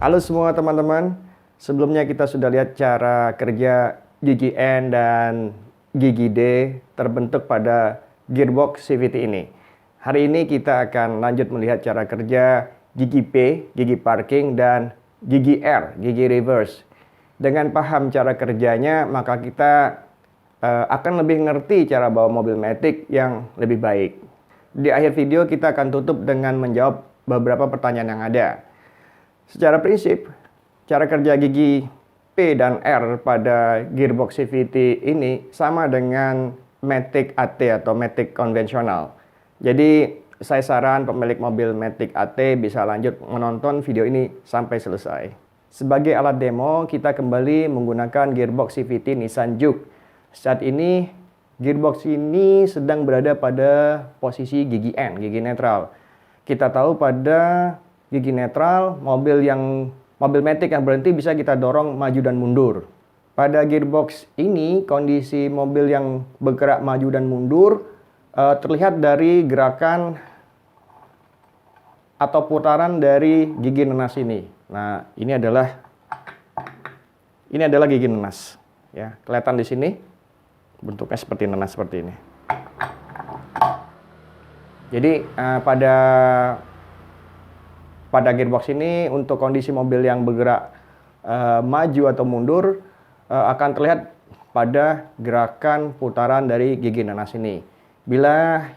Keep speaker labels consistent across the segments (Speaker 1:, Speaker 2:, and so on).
Speaker 1: Halo semua teman-teman, sebelumnya kita sudah lihat cara kerja gigi N dan gigi D terbentuk pada gearbox CVT ini. Hari ini kita akan lanjut melihat cara kerja gigi P, gigi parking, dan gigi R, gigi reverse. Dengan paham cara kerjanya, maka kita akan lebih ngerti cara bawa mobil matic yang lebih baik. Di akhir video kita akan tutup dengan menjawab beberapa pertanyaan yang ada. Secara prinsip, cara kerja gigi P dan R pada gearbox CVT ini sama dengan matic AT atau matic konvensional. Jadi, saya saran pemilik mobil matic AT bisa lanjut menonton video ini sampai selesai. Sebagai alat demo, kita kembali menggunakan gearbox CVT Nissan Juke. Saat ini, gearbox ini sedang berada pada posisi gigi N, gigi netral. Kita tahu pada gigi netral, mobil matic yang berhenti bisa kita dorong maju dan mundur. Pada gearbox ini, kondisi mobil yang bergerak maju dan mundur terlihat dari gerakan atau putaran dari gigi nenas ini. Nah, ini adalah gigi nenas. Ya, kelihatan di sini bentuknya seperti nenas seperti ini. Jadi pada gearbox ini untuk kondisi mobil yang bergerak maju atau mundur akan terlihat pada gerakan putaran dari gigi nanas ini. Bila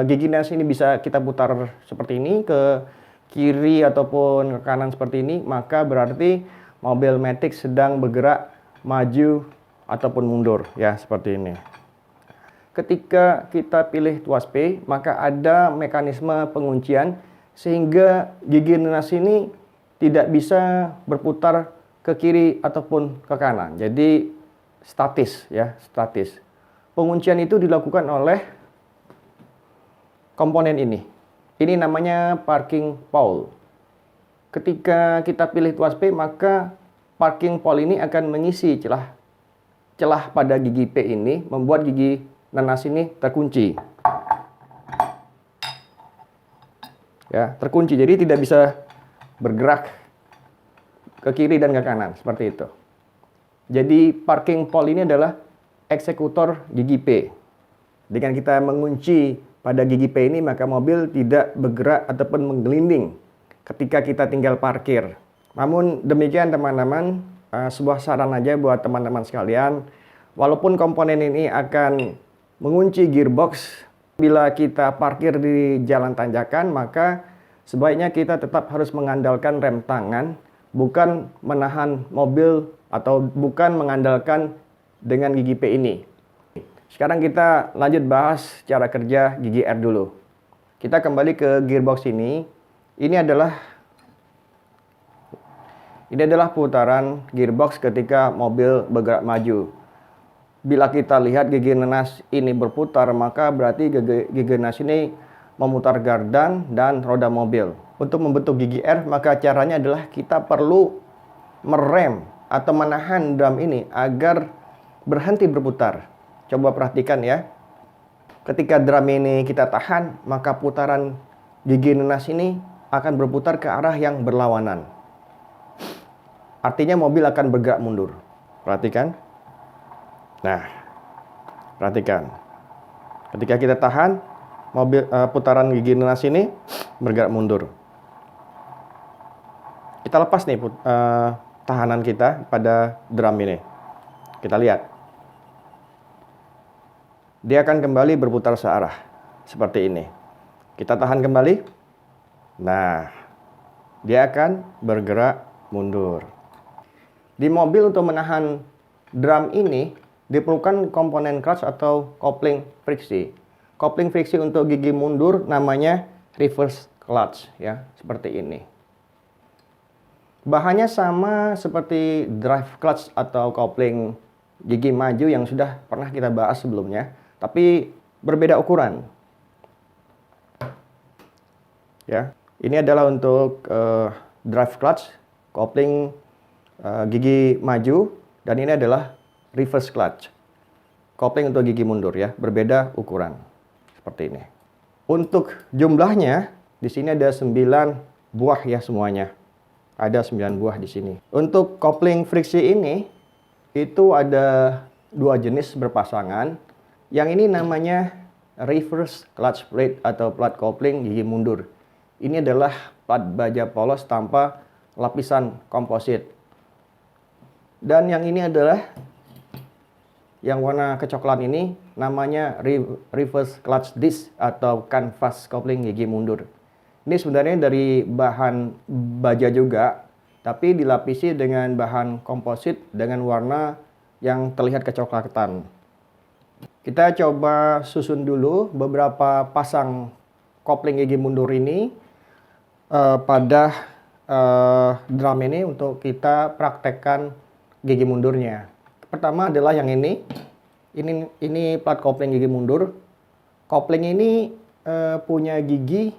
Speaker 1: gigi nanas ini bisa kita putar seperti ini ke kiri ataupun ke kanan seperti ini, maka berarti mobil matic sedang bergerak maju ataupun mundur, ya seperti ini. Ketika kita pilih tuas P, maka ada mekanisme penguncian sehingga gigi nanas ini tidak bisa berputar ke kiri ataupun ke kanan. Jadi statis, ya, statis. Penguncian itu dilakukan oleh komponen ini. Ini namanya parking pole. Ketika kita pilih tuas P, maka parking pole ini akan mengisi celah pada gigi P ini, membuat gigi nanas ini terkunci. Ya, terkunci, jadi tidak bisa bergerak ke kiri dan ke kanan seperti itu. Jadi parking pole ini adalah eksekutor gigi P. Dengan kita mengunci pada gigi P ini, maka mobil tidak bergerak ataupun menggelinding ketika kita tinggal parkir. Namun demikian teman-teman, sebuah saran aja buat teman-teman sekalian, walaupun komponen ini akan mengunci gearbox, bila kita parkir di jalan tanjakan, maka sebaiknya kita tetap harus mengandalkan rem tangan, bukan menahan mobil atau bukan mengandalkan dengan gigi P ini. Sekarang kita lanjut bahas cara kerja gigi R dulu. Kita kembali ke gearbox ini. Ini adalah putaran gearbox ketika mobil bergerak maju. Bila kita lihat gigi nanas ini berputar, maka berarti gigi nanas ini memutar gardan dan roda mobil. Untuk membentuk gigi R, maka caranya adalah kita perlu merem atau menahan drum ini agar berhenti berputar. Coba perhatikan ya. Ketika drum ini kita tahan, maka putaran gigi nanas ini akan berputar ke arah yang berlawanan. Artinya mobil akan bergerak mundur. Perhatikan. Nah, perhatikan. Ketika kita tahan, putaran gigi nanas ini bergerak mundur. Kita lepas nih tahanan kita pada drum ini. Kita lihat. Dia akan kembali berputar searah. Seperti ini. Kita tahan kembali. Nah, dia akan bergerak mundur. Di mobil untuk menahan drum ini, diperlukan komponen clutch atau kopling friksi. Kopling friksi untuk gigi mundur namanya reverse clutch, ya, seperti ini. Bahannya sama seperti drive clutch atau kopling gigi maju yang sudah pernah kita bahas sebelumnya, tapi berbeda ukuran. Ya, ini adalah untuk drive clutch, kopling gigi maju, dan ini adalah reverse clutch, kopling untuk gigi mundur, ya, berbeda ukuran seperti ini. Untuk jumlahnya di sini ada 9 buah ya semuanya. Ada 9 buah di sini. Untuk kopling friksi ini, itu ada 2 jenis berpasangan. Yang ini namanya reverse clutch plate atau plat kopling gigi mundur. Ini adalah plat baja polos tanpa lapisan komposit. Dan yang ini adalah yang warna kecoklatan ini namanya reverse clutch disc atau kanvas kopling gigi mundur. Ini sebenarnya dari bahan baja juga, tapi dilapisi dengan bahan komposit dengan warna yang terlihat kecoklatan. Kita coba susun dulu beberapa pasang kopling gigi mundur ini pada drum ini untuk kita praktekkan gigi mundurnya. Pertama adalah yang ini. Ini plat kopling gigi mundur. Kopling ini punya gigi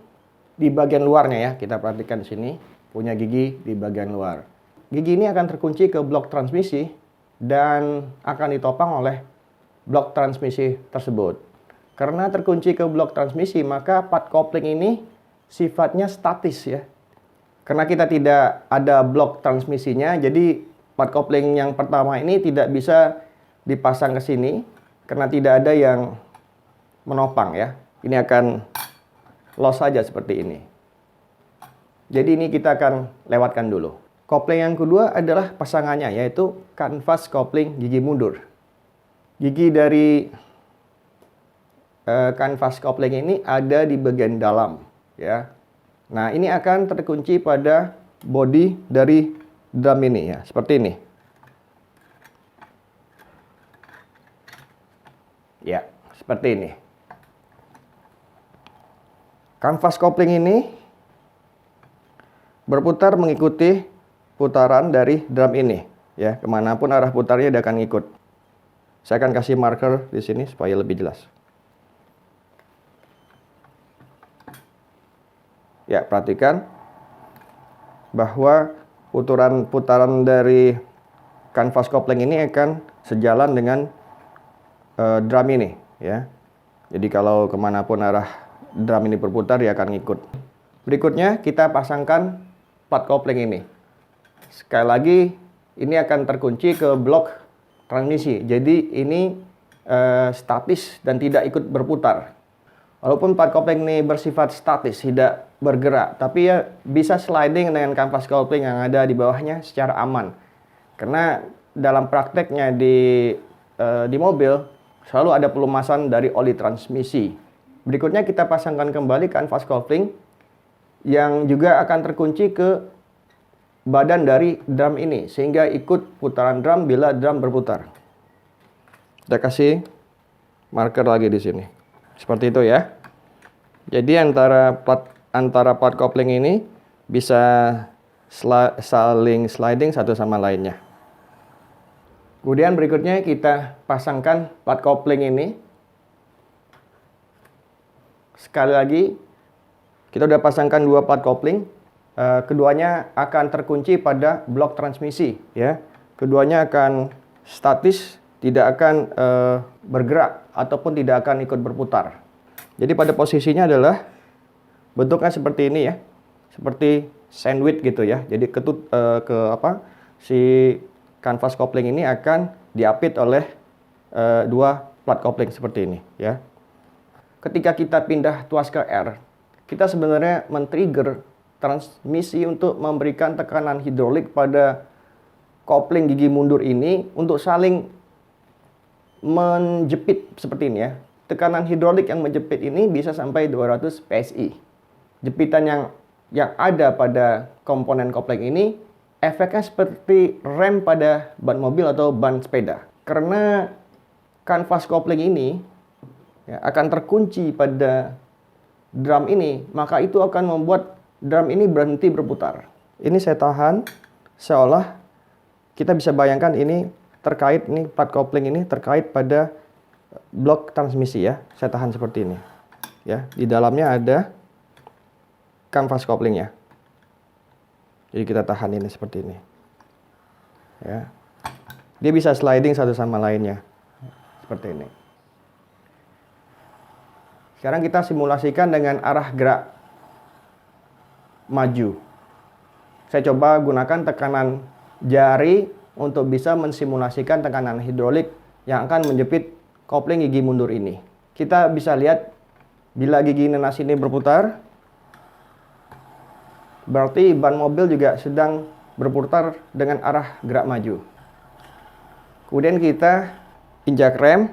Speaker 1: di bagian luarnya ya. Kita perhatikan di sini, punya gigi di bagian luar. Gigi ini akan terkunci ke blok transmisi dan akan ditopang oleh blok transmisi tersebut. Karena terkunci ke blok transmisi, maka plat kopling ini sifatnya statis ya. Karena kita tidak ada blok transmisinya, jadi plat kopling yang pertama ini tidak bisa dipasang ke sini karena tidak ada yang menopang ya. Ini akan los saja seperti ini. Jadi ini kita akan lewatkan dulu. Kopling yang kedua adalah pasangannya, yaitu kanvas kopling gigi mundur. Gigi dari kanvas kopling ini ada di bagian dalam ya. Nah, ini akan terkunci pada bodi dari drum ini ya, seperti ini. Ya, seperti ini. Kanvas kopling ini berputar mengikuti putaran dari drum ini ya, kemanapun arah putarnya dia akan ikut. Saya akan kasih marker di sini supaya lebih jelas. Ya, perhatikan bahwa putaran dari kanvas kopling ini akan sejalan dengan drum ini ya. Jadi kalau kemanapun arah drum ini berputar dia akan ikut. Berikutnya kita pasangkan plat kopling ini. Sekali lagi ini akan terkunci ke blok transmisi. Jadi ini statis dan tidak ikut berputar. Walaupun plat kopling ini bersifat statis, tidak bergerak, tapi ya bisa sliding dengan kanvas kopling yang ada di bawahnya secara aman. Karena dalam prakteknya di mobil selalu ada pelumasan dari oli transmisi. Berikutnya kita pasangkan kembali kanvas kopling yang juga akan terkunci ke badan dari drum ini sehingga ikut putaran drum bila drum berputar. Kita kasih marker lagi di sini. Seperti itu ya. Jadi antara plat kopling ini bisa saling sliding satu sama lainnya. Kemudian berikutnya kita pasangkan plat kopling ini. Sekali lagi kita sudah pasangkan 2 plat kopling. Keduanya akan terkunci pada blok transmisi ya. Keduanya akan statis, tidak akan bergerak ataupun tidak akan ikut berputar. Jadi pada posisinya adalah bentuknya seperti ini ya. Seperti sandwich gitu ya. Jadi si kanvas kopling ini akan diapit oleh 2 plat kopling seperti ini ya. Ketika kita pindah tuas ke R, kita sebenarnya men-trigger transmisi untuk memberikan tekanan hidrolik pada kopling gigi mundur ini untuk saling menjepit seperti ini ya. Tekanan hidrolik yang menjepit ini bisa sampai 200 PSI. Jepitan yang ada pada komponen kopling ini efeknya seperti rem pada ban mobil atau ban sepeda. Karena kanvas kopling ini ya, akan terkunci pada drum ini, maka itu akan membuat drum ini berhenti berputar. Ini saya tahan seolah kita bisa bayangkan ini terkait, ini plat kopling ini terkait pada blok transmisi ya. Saya tahan seperti ini. Ya, di dalamnya ada kanvas koplingnya. Jadi kita tahan ini seperti ini. Ya. Dia bisa sliding satu sama lainnya. Seperti ini. Sekarang kita simulasikan dengan arah gerak maju. Saya coba gunakan tekanan jari untuk bisa mensimulasikan tekanan hidrolik yang akan menjepit kopling gigi mundur ini. Kita bisa lihat bila gigi nanas ini berputar, berarti ban mobil juga sedang berputar dengan arah gerak maju. Kemudian kita injak rem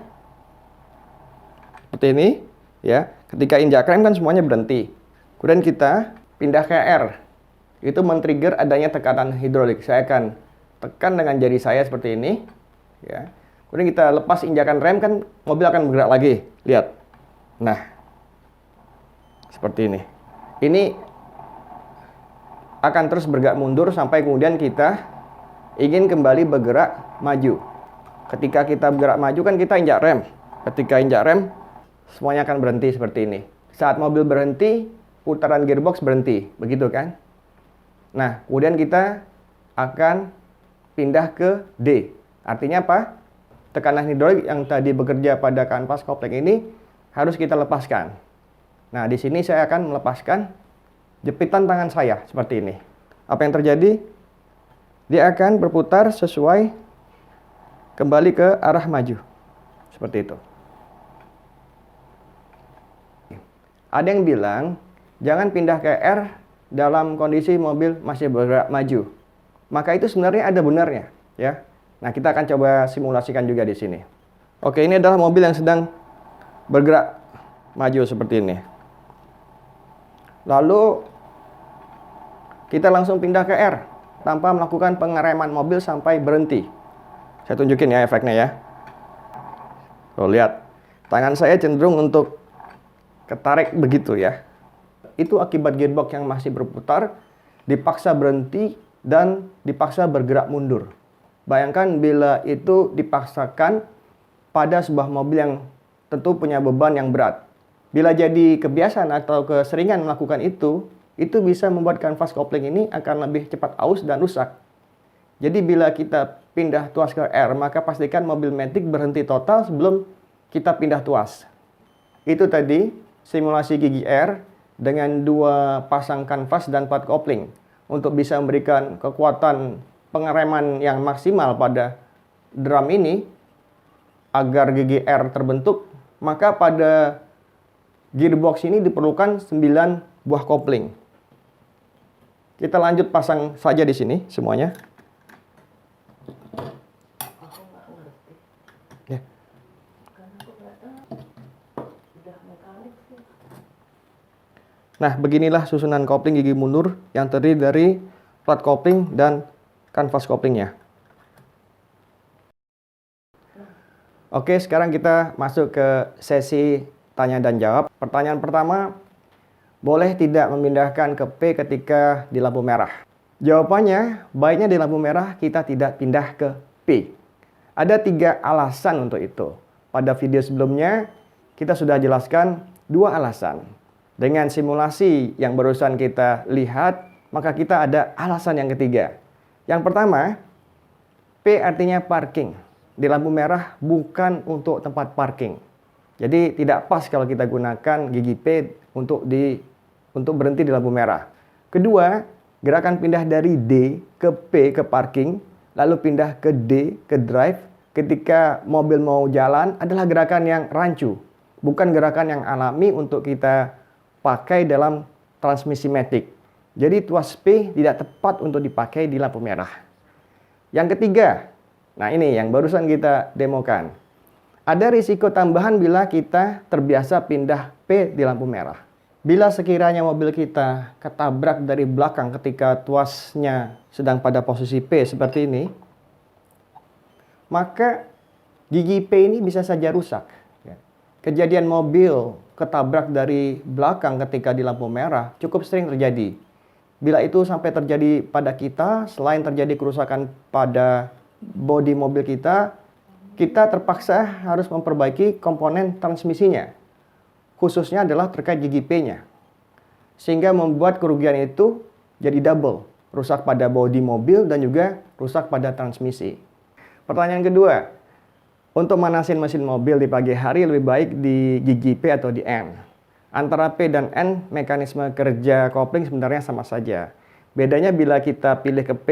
Speaker 1: seperti ini, ya. Ketika injak rem kan semuanya berhenti. Kemudian kita pindah ke R. Itu men-trigger adanya tekanan hidrolik. Saya akan tekan dengan jari saya seperti ini, ya. Kemudian kita lepas injakan rem, kan mobil akan bergerak lagi. Lihat. Nah, seperti ini. Ini akan terus bergerak mundur sampai kemudian kita ingin kembali bergerak maju. Ketika kita bergerak maju kan kita injak rem. Ketika injak rem, semuanya akan berhenti seperti ini. Saat mobil berhenti, putaran gearbox berhenti. Begitu kan? Nah, kemudian kita akan pindah ke D. Artinya apa? Tekanan hidrolik yang tadi bekerja pada kanvas kopling ini harus kita lepaskan. Nah, di sini saya akan melepaskan jepitan tangan saya seperti ini. Apa yang terjadi? Dia akan berputar sesuai kembali ke arah maju. Seperti itu. Ada yang bilang, jangan pindah ke R dalam kondisi mobil masih bergerak maju. Maka itu sebenarnya ada benarnya, ya. Nah, kita akan coba simulasikan juga di sini. Oke, ini adalah mobil yang sedang bergerak maju seperti ini. Lalu kita langsung pindah ke R tanpa melakukan pengereman mobil sampai berhenti. Saya tunjukin ya efeknya ya. Tuh, lihat. Tangan saya cenderung untuk ketarik begitu ya. Itu akibat gearbox yang masih berputar dipaksa berhenti dan dipaksa bergerak mundur. Bayangkan bila itu dipaksakan pada sebuah mobil yang tentu punya beban yang berat. Bila jadi kebiasaan atau keseringan melakukan itu bisa membuat kanvas kopling ini akan lebih cepat aus dan rusak. Jadi bila kita pindah tuas ke R, maka pastikan mobil matic berhenti total sebelum kita pindah tuas. Itu tadi simulasi gigi R dengan dua pasang kanvas dan plat kopling untuk bisa memberikan kekuatan pengereman yang maksimal pada drum ini agar gigi R terbentuk. Maka pada gearbox ini diperlukan 9 buah kopling. Kita lanjut pasang saja di sini semuanya. Ya. Nah, beginilah susunan kopling gigi mundur yang terdiri dari plat kopling dan kanvas koplingnya. Oke, sekarang kita masuk ke sesi tanya dan jawab. Pertanyaan pertama, boleh tidak memindahkan ke P ketika di lampu merah? Jawabannya, baiknya di lampu merah kita tidak pindah ke P. Ada 3 alasan untuk itu. Pada video sebelumnya, kita sudah jelaskan 2 alasan. Dengan simulasi yang barusan kita lihat, maka kita ada alasan yang ketiga. Yang pertama, P artinya parking. Di lampu merah bukan untuk tempat parking. Jadi tidak pas kalau kita gunakan gigi P untuk berhenti di lampu merah. Kedua, gerakan pindah dari D ke P ke parking, lalu pindah ke D ke drive ketika mobil mau jalan adalah gerakan yang rancu. Bukan gerakan yang alami untuk kita pakai dalam transmisi matic. Jadi tuas P tidak tepat untuk dipakai di lampu merah. Yang ketiga, nah ini yang barusan kita demokan. Ada risiko tambahan bila kita terbiasa pindah P di lampu merah. Bila sekiranya mobil kita ketabrak dari belakang ketika tuasnya sedang pada posisi P seperti ini, maka gigi P ini bisa saja rusak. Kejadian mobil ketabrak dari belakang ketika di lampu merah cukup sering terjadi. Bila itu sampai terjadi pada kita, selain terjadi kerusakan pada bodi mobil kita terpaksa harus memperbaiki komponen transmisinya. Khususnya adalah terkait gigi P-nya. Sehingga membuat kerugian itu jadi double. Rusak pada bodi mobil dan juga rusak pada transmisi. Pertanyaan kedua, untuk manasin mesin mobil di pagi hari lebih baik di gigi P atau di N? Antara P dan N, mekanisme kerja kopling sebenarnya sama saja. Bedanya bila kita pilih ke P,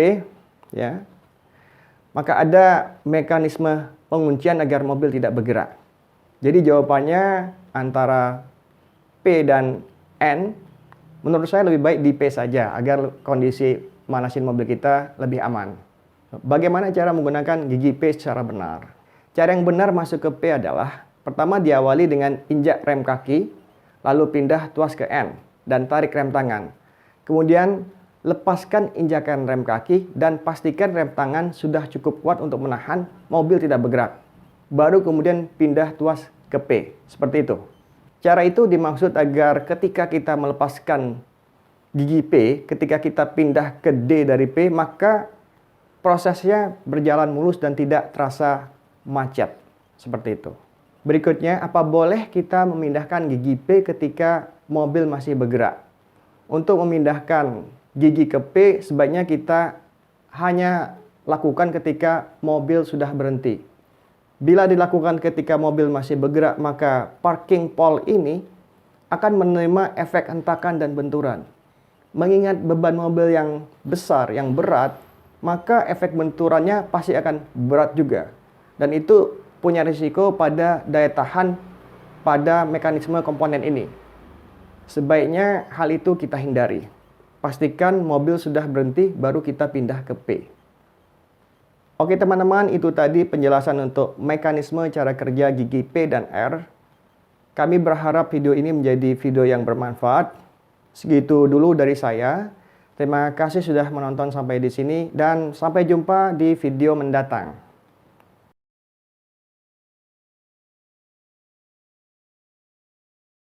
Speaker 1: ya, maka ada mekanisme penguncian agar mobil tidak bergerak. Jadi jawabannya antara P dan N, menurut saya lebih baik di P saja agar kondisi manasin mobil kita lebih aman. Bagaimana cara menggunakan gigi P secara benar? Cara yang benar masuk ke P adalah, pertama diawali dengan injak rem kaki, lalu pindah tuas ke N dan tarik rem tangan. Kemudian lepaskan injakan rem kaki dan pastikan rem tangan sudah cukup kuat untuk menahan mobil tidak bergerak. Baru kemudian pindah tuas ke P, seperti itu. Cara itu dimaksud agar ketika kita melepaskan gigi P, ketika kita pindah ke D dari P, maka prosesnya berjalan mulus dan tidak terasa macet, seperti itu. Berikutnya, apa boleh kita memindahkan gigi P ketika mobil masih bergerak? Untuk memindahkan gigi ke P, sebaiknya kita hanya lakukan ketika mobil sudah berhenti. Bila dilakukan ketika mobil masih bergerak, maka parking pole ini akan menerima efek hentakan dan benturan. Mengingat beban mobil yang besar, yang berat, maka efek benturannya pasti akan berat juga. Dan itu punya risiko pada daya tahan pada mekanisme komponen ini. Sebaiknya hal itu kita hindari. Pastikan mobil sudah berhenti, baru kita pindah ke P. Oke teman-teman, itu tadi penjelasan untuk mekanisme cara kerja gigi P dan R. Kami berharap video ini menjadi video yang bermanfaat. Segitu dulu dari saya. Terima kasih sudah menonton sampai di sini dan sampai jumpa di video mendatang.